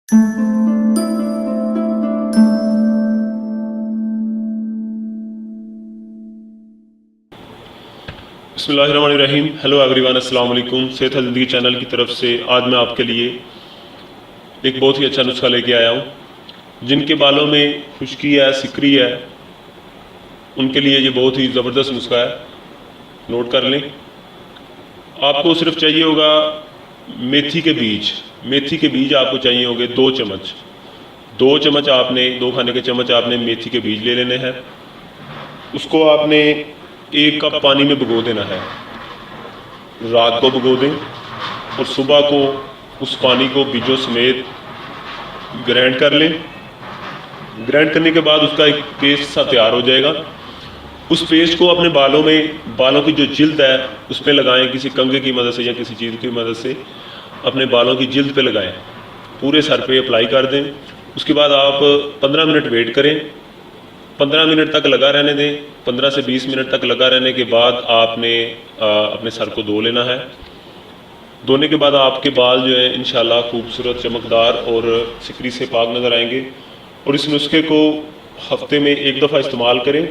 बिस्मिल्लाहिर्रहमानिर्रहीम। Hello everyone, अस्सलाम वालेकुम। सेहत ज़िंदगी चैनल की तरफ से आज मैं आपके लिए एक बहुत ही अच्छा नुस्खा लेके आया हूँ। जिनके बालों में खुश्की है, सिकरी है, उनके लिए ये बहुत ही ज़बरदस्त नुस्खा है। नोट कर लें। आपको सिर्फ चाहिए होगा मेथी के बीज। मेथी के बीज आपको चाहिए होंगे 2 चम्मच। 2 चम्मच आपने 2 खाने के चम्मच आपने मेथी के बीज ले लेने हैं। उसको आपने 1 कप पानी में भिगो देना है। रात को भिगो दें और सुबह को उस पानी को बीजों समेत ग्राइंड कर लें। ग्राइंड करने के बाद उसका एक पेस्ट सा तैयार हो जाएगा। उस पेस्ट को अपने बालों की जो जिल्द है उस पर लगाएं, किसी कंघे की मदद से या किसी चीज़ की मदद से अपने बालों की जिल्द पे लगाएं। पूरे सर पे अप्लाई कर दें। उसके बाद आप 15 मिनट वेट करें। 15 मिनट तक लगा रहने दें। 15 से 20 मिनट तक लगा रहने के बाद आपने अपने सर को धो लेना है। धोने के बाद आपके बाल जो है इंशाल्लाह खूबसूरत, चमकदार और सिकरी से पाक नज़र आएंगे। और इस नुस्खे को हफ्ते में 1 दफ़ा इस्तेमाल करें।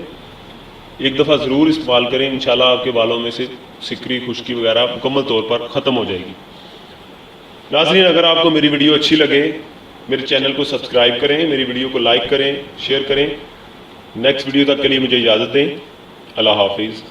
1 दफ़ा ज़रूर इस्तेमाल करें। इंशाल्लाह आपके बालों में से सिकरी, खुश्की वगैरह मुकम्मल तौर पर ख़त्म हो जाएगी। नाज़रीन, अगर आपको मेरी वीडियो अच्छी लगे, मेरे चैनल को सब्सक्राइब करें, मेरी वीडियो को लाइक करें, शेयर करें। नेक्स्ट वीडियो तक के लिए मुझे इजाज़त दें। अल्लाह हाफिज़।